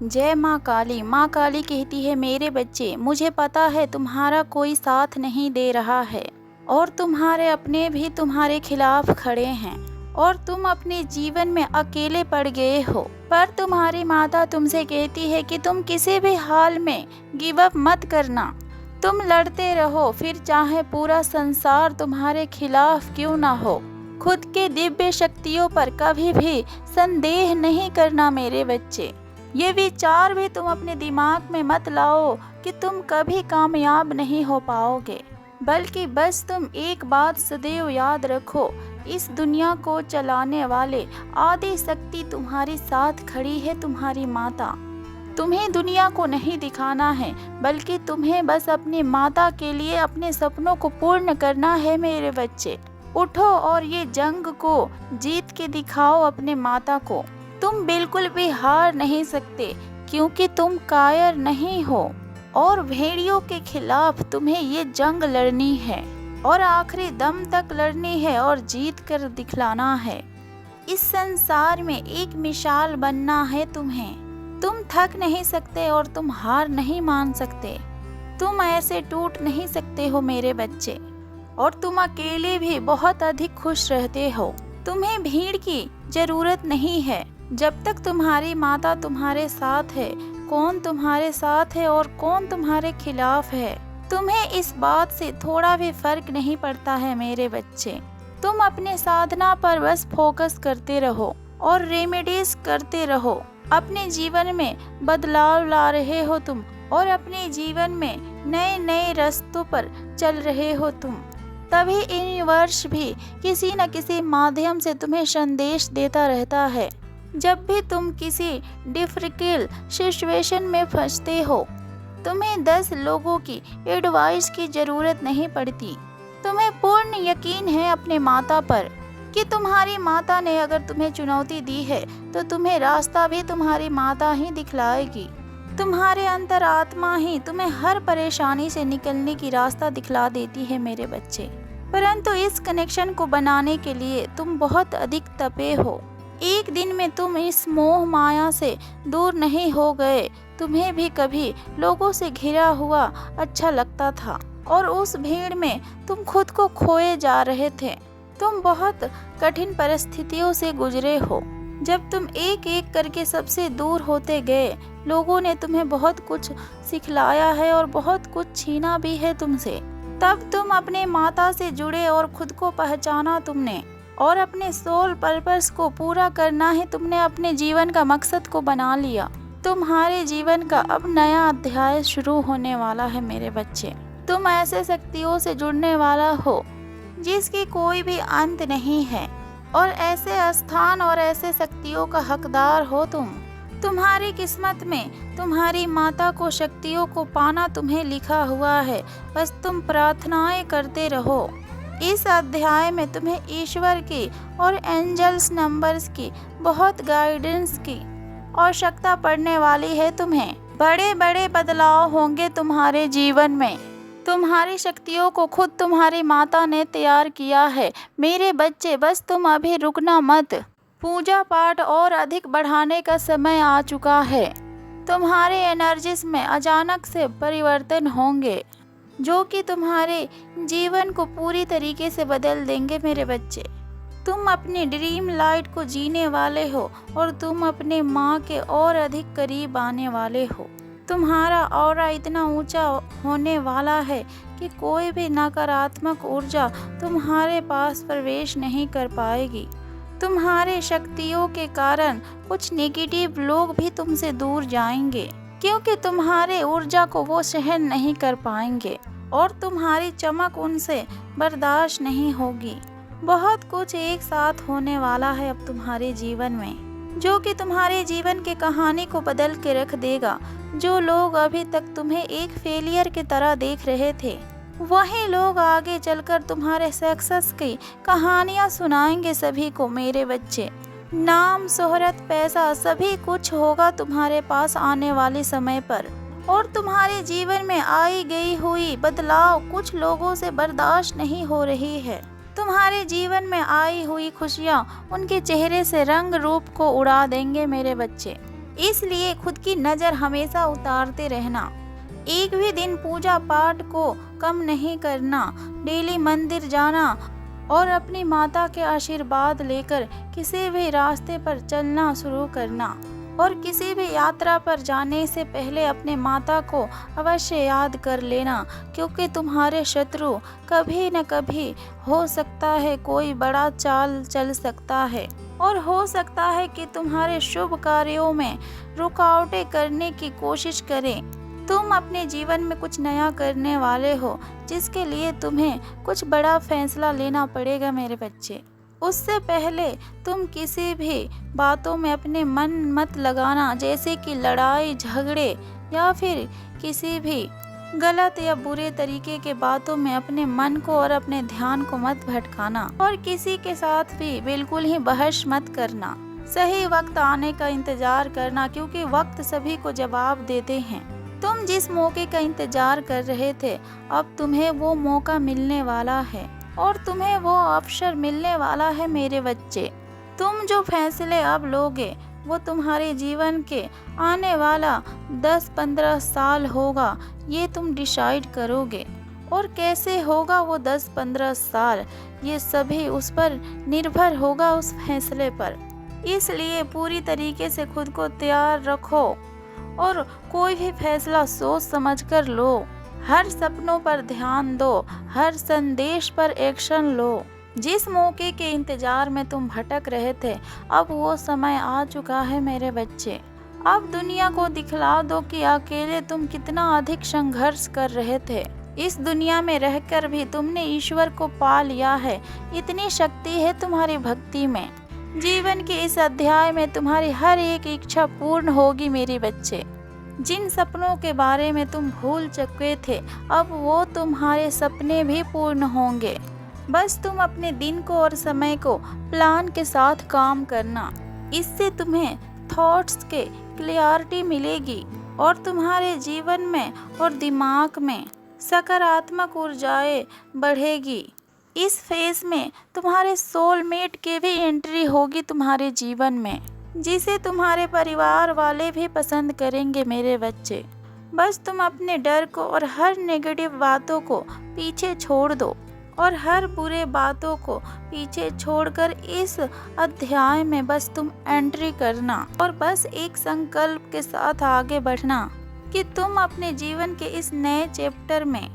जय माँ काली। माँ काली कहती है, मेरे बच्चे, मुझे पता है तुम्हारा कोई साथ नहीं दे रहा है और तुम्हारे अपने भी तुम्हारे खिलाफ खड़े हैं और तुम अपने जीवन में अकेले पड़ गए हो। पर तुम्हारी माता तुमसे कहती है कि तुम किसी भी हाल में गिव अप मत करना। तुम लड़ते रहो, फिर चाहे पूरा संसार तुम्हारे खिलाफ क्यों ना हो। खुद के दिव्य शक्तियों पर कभी भी संदेह नहीं करना मेरे बच्चे। ये विचार भी तुम अपने दिमाग में मत लाओ कि तुम कभी कामयाब नहीं हो पाओगे, बल्कि बस तुम एक बात सदैव याद रखो, इस दुनिया को चलाने वाले आदि शक्ति तुम्हारे साथ खड़ी है, तुम्हारी माता। तुम्हें दुनिया को नहीं दिखाना है, बल्कि तुम्हें बस अपनी माता के लिए अपने सपनों को पूर्ण करना है मेरे बच्चे। उठो और ये जंग को जीत के दिखाओ अपने माता को। तुम बिल्कुल भी हार नहीं सकते, क्योंकि तुम कायर नहीं हो और भेड़ियों के खिलाफ तुम्हें ये जंग लड़नी है और आखिरी दम तक लड़नी है और जीत कर दिखलाना है। इस संसार में एक मिसाल बनना है तुम्हें। तुम थक नहीं सकते और तुम हार नहीं मान सकते। तुम ऐसे टूट नहीं सकते हो मेरे बच्चे, और तुम अकेले भी बहुत अधिक खुश रहते हो। तुम्हें भीड़ की जरूरत नहीं है। जब तक तुम्हारी माता तुम्हारे साथ है, कौन तुम्हारे साथ है और कौन तुम्हारे खिलाफ है, तुम्हें इस बात से थोड़ा भी फर्क नहीं पड़ता है मेरे बच्चे। तुम अपने साधना पर बस फोकस करते रहो और रेमेडीज करते रहो। अपने जीवन में बदलाव ला रहे हो तुम, और अपने जीवन में नए नए रास्तों पर चल रहे हो तुम। तभी यूनिवर्स भी किसी न किसी माध्यम से तुम्हें संदेश देता रहता है। जब भी तुम किसी डिफिकल्ट सिचुएशन में फंसते हो, तुम्हें 10 लोगों की एडवाइस की जरूरत नहीं पड़ती। तुम्हें पूर्ण यकीन है अपने माता पर कि तुम्हारी माता ने अगर तुम्हें चुनौती दी है तो तुम्हें रास्ता भी तुम्हारी माता ही दिखलाएगी। तुम्हारे अंतर आत्मा ही तुम्हें हर परेशानी से निकलने की रास्ता दिखला देती है मेरे बच्चे। परंतु इस कनेक्शन को बनाने के लिए तुम बहुत अधिक तपे हो। एक दिन में तुम इस मोह माया से दूर नहीं हो गए। तुम्हें भी कभी लोगों से घिरा हुआ अच्छा लगता था और उस भीड़ में तुम खुद को खोए जा रहे थे। तुम बहुत कठिन परिस्थितियों से गुजरे हो। जब तुम एक एक करके सबसे दूर होते गए, लोगों ने तुम्हें बहुत कुछ सिखलाया है और बहुत कुछ छीना भी है तुमसे। तब तुम अपने माता से जुड़े और खुद को पहचाना तुमने, और अपने सोल पर्पस को पूरा करना है तुमने अपने जीवन का मकसद को बना लिया। तुम्हारे जीवन का अब नया अध्याय शुरू होने वाला है मेरे बच्चे। तुम ऐसे शक्तियों से जुड़ने वाला हो जिसकी कोई भी अंत नहीं है, और ऐसे स्थान और ऐसे शक्तियों का हकदार हो तुम। तुम्हारी किस्मत में तुम्हारी माता को शक्तियों को पाना तुम्हें लिखा हुआ है। बस तुम प्रार्थनाएं करते रहो। इस अध्याय में तुम्हें ईश्वर की और एंजल्स नंबर्स की बहुत गाइडेंस की आवश्यकता पड़ने वाली है। तुम्हें बड़े बड़े बदलाव होंगे तुम्हारे जीवन में। तुम्हारी शक्तियों को खुद तुम्हारी माता ने तैयार किया है मेरे बच्चे। बस तुम अभी रुकना मत। पूजा पाठ और अधिक बढ़ाने का समय आ चुका है। तुम्हारे एनर्जीज में अचानक से परिवर्तन होंगे जो कि तुम्हारे जीवन को पूरी तरीके से बदल देंगे मेरे बच्चे। तुम अपनी ड्रीम लाइफ को जीने वाले हो और तुम अपने माँ के और अधिक करीब आने वाले हो। तुम्हारा ऑरा इतना ऊंचा होने वाला है कि कोई भी नकारात्मक ऊर्जा तुम्हारे पास प्रवेश नहीं कर पाएगी। तुम्हारे शक्तियों के कारण कुछ नेगेटिव लोग भी तुमसे दूर जाएंगे, क्योंकि तुम्हारे ऊर्जा को वो सहन नहीं कर पाएंगे और तुम्हारी चमक उनसे बर्दाश्त नहीं होगी। बहुत कुछ एक साथ होने वाला है अब तुम्हारे जीवन में, जो कि तुम्हारे जीवन की कहानी को बदल के रख देगा। जो लोग अभी तक तुम्हें एक फेलियर की तरह देख रहे थे, वही लोग आगे चलकर तुम्हारे सक्सेस की कहानियां सुनाएंगे सभी को मेरे बच्चे। नाम, शोहरत, पैसा सभी कुछ होगा तुम्हारे पास आने वाले समय पर, और तुम्हारे जीवन में आई गई हुई बदलाव कुछ लोगों से बर्दाश्त नहीं हो रही है। तुम्हारे जीवन में आई हुई खुशियाँ उनके चेहरे से रंग रूप को उड़ा देंगे मेरे बच्चे। इसलिए खुद की नज़र हमेशा उतारते रहना। एक भी दिन पूजा पाठ को कम नहीं करना। डेली मंदिर जाना और अपनी माता के आशीर्वाद लेकर किसी भी रास्ते पर चलना शुरू करना। और किसी भी यात्रा पर जाने से पहले अपने माता को अवश्य याद कर लेना, क्योंकि तुम्हारे शत्रु कभी न कभी हो सकता है कोई बड़ा चाल चल सकता है और हो सकता है कि तुम्हारे शुभ कार्यों में रुकावटें करने की कोशिश करें। तुम अपने जीवन में कुछ नया करने वाले हो, जिसके लिए तुम्हें कुछ बड़ा फैसला लेना पड़ेगा मेरे बच्चे। उससे पहले तुम किसी भी बातों में अपने मन मत लगाना, जैसे कि लड़ाई झगड़े या फिर किसी भी गलत या बुरे तरीके के बातों में अपने मन को और अपने ध्यान को मत भटकाना। और किसी के साथ भी बिल्कुल ही बहस मत करना। सही वक्त आने का इंतजार करना, क्योंकि वक्त सभी को जवाब देते हैं। तुम जिस मौके का इंतजार कर रहे थे, अब तुम्हें वो मौका मिलने वाला है और तुम्हें वो अवसर मिलने वाला है मेरे बच्चे। तुम जो फैसले अब लोगे वो तुम्हारे जीवन के आने वाला 10-15 साल होगा, ये तुम डिसाइड करोगे। और कैसे होगा वो 10-15 साल, ये सभी उस पर निर्भर होगा, उस फैसले पर। इसलिए पूरी तरीके से खुद को तैयार रखो और कोई भी फैसला सोच समझ कर लो। हर सपनों पर ध्यान दो, हर संदेश पर एक्शन लो। जिस मौके के इंतजार में तुम भटक रहे थे, अब वो समय आ चुका है मेरे बच्चे। अब दुनिया को दिखला दो कि अकेले तुम कितना अधिक संघर्ष कर रहे थे। इस दुनिया में रहकर भी तुमने ईश्वर को पा लिया है। इतनी शक्ति है तुम्हारी भक्ति में। जीवन के इस अध्याय में तुम्हारी हर एक इच्छा पूर्ण होगी मेरे बच्चे। जिन सपनों के बारे में तुम भूल चुके थे, अब वो तुम्हारे सपने भी पूर्ण होंगे। बस तुम अपने दिन को और समय को प्लान के साथ काम करना। इससे तुम्हें थॉट्स के क्लियरिटी मिलेगी और तुम्हारे जीवन में और दिमाग में सकारात्मक ऊर्जाएं बढ़ेगी। इस फेज में तुम्हारे सोलमेट की भी एंट्री होगी तुम्हारे जीवन में, जिसे तुम्हारे परिवार वाले भी पसंद करेंगे मेरे बच्चे। बस तुम अपने डर को और हर नेगेटिव बातों को पीछे छोड़ दो और हर बुरे बातों को पीछे छोड़कर इस अध्याय में बस तुम एंट्री करना और बस एक संकल्प के साथ आगे बढ़ना कि तुम अपने जीवन के इस नए चैप्टर में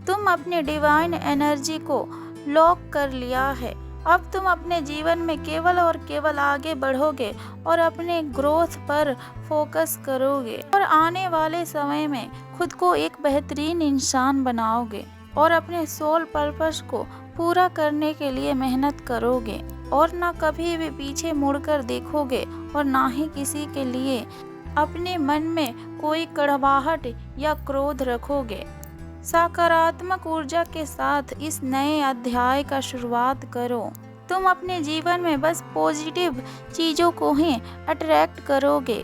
तुम अपने डिवाइन एनर्जी को लॉक कर लिया है। अब तुम अपने जीवन में केवल और केवल आगे बढ़ोगे और अपने ग्रोथ पर फोकस करोगे और आने वाले समय में खुद को एक बेहतरीन इंसान बनाओगे और अपने सोल पर्पस को पूरा करने के लिए मेहनत करोगे और ना कभी भी पीछे मुड़कर देखोगे और ना ही किसी के लिए अपने मन में कोई कड़वाहट या क्रोध रखोगे। सकारात्मक ऊर्जा के साथ इस नए अध्याय का शुरुआत करो। तुम अपने जीवन में बस पॉजिटिव चीज़ों को ही अट्रैक्ट करोगे।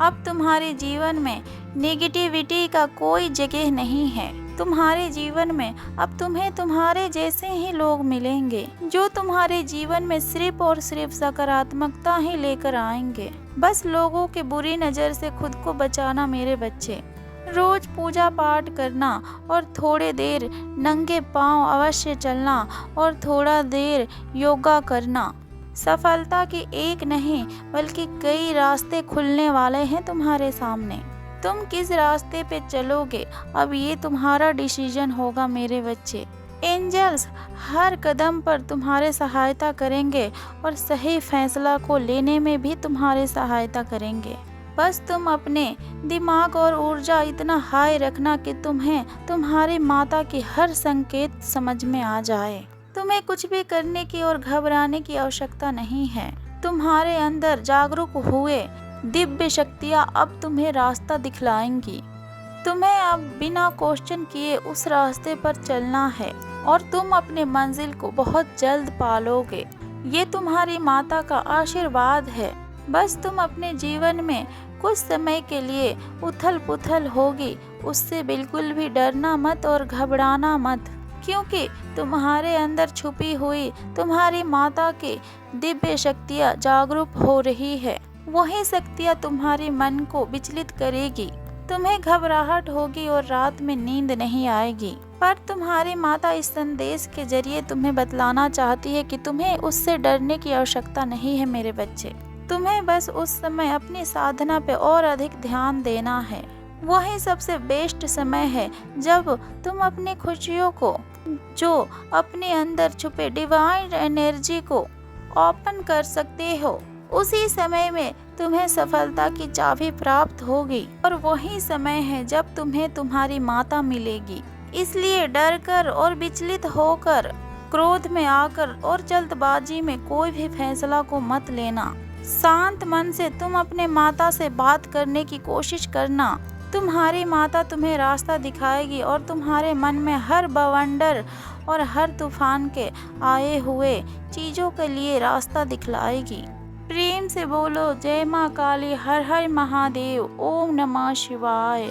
अब तुम्हारे जीवन में नेगेटिविटी का कोई जगह नहीं है। तुम्हारे जीवन में अब तुम्हें तुम्हारे जैसे ही लोग मिलेंगे, जो तुम्हारे जीवन में सिर्फ और सिर्फ सकारात्मकता ही लेकर आएंगे। बस लोगों के बुरी नज़र से खुद को बचाना मेरे बच्चे। रोज पूजा पाठ करना और थोड़े देर नंगे पांव अवश्य चलना और थोड़ा देर योगा करना। सफलता के एक नहीं बल्कि कई रास्ते खुलने वाले हैं तुम्हारे सामने। तुम किस रास्ते पे चलोगे, अब ये तुम्हारा डिसीजन होगा मेरे बच्चे। एंजल्स हर कदम पर तुम्हारे सहायता करेंगे और सही फैसला को लेने में भी तुम्हारे सहायता करेंगे। बस तुम अपने दिमाग और ऊर्जा इतना हाई रखना कि तुम्हें तुम्हारी माता की हर संकेत समझ में आ जाए। तुम्हें कुछ भी करने की और घबराने की आवश्यकता नहीं है। तुम्हारे अंदर जागरूक हुए दिव्य शक्तियाँ अब तुम्हें रास्ता दिखलाएंगी। तुम्हें अब बिना क्वेश्चन किए उस रास्ते पर चलना है और तुम अपने मंजिल को बहुत जल्द पालोगे। ये तुम्हारी माता का आशीर्वाद है। बस तुम अपने जीवन में कुछ समय के लिए उथल पुथल होगी, उससे बिल्कुल भी डरना मत और घबराना मत, क्योंकि तुम्हारे अंदर छुपी हुई तुम्हारी माता की दिव्य शक्तियाँ जागरूक हो रही है वही शक्तियाँ तुम्हारे मन को विचलित करेगी। तुम्हें घबराहट होगी और रात में नींद नहीं आएगी। पर तुम्हारी माता इस संदेश के जरिए तुम्हें बतलाना चाहती है कि तुम्हें उससे डरने की आवश्यकता नहीं है मेरे बच्चे। तुम्हें बस उस समय अपनी साधना पे और अधिक ध्यान देना है। वही सबसे बेस्ट समय है जब तुम अपनी खुशियों को, जो अपने अंदर छुपे डिवाइन एनर्जी को ओपन कर सकते हो। उसी समय में तुम्हें सफलता की चाबी प्राप्त होगी और वही समय है जब तुम्हें तुम्हारी माता मिलेगी। इसलिए डर कर और विचलित होकर, क्रोध में आकर और जल्दबाजी में कोई भी फैसला को मत लेना। शांत मन से तुम अपने माता से बात करने की कोशिश करना। तुम्हारी माता तुम्हें रास्ता दिखाएगी और तुम्हारे मन में हर बवंडर और हर तूफान के आए हुए चीजों के लिए रास्ता दिखलाएगी। प्रेम से बोलो जय माँ काली, हर हर महादेव, ओम नमः शिवाय।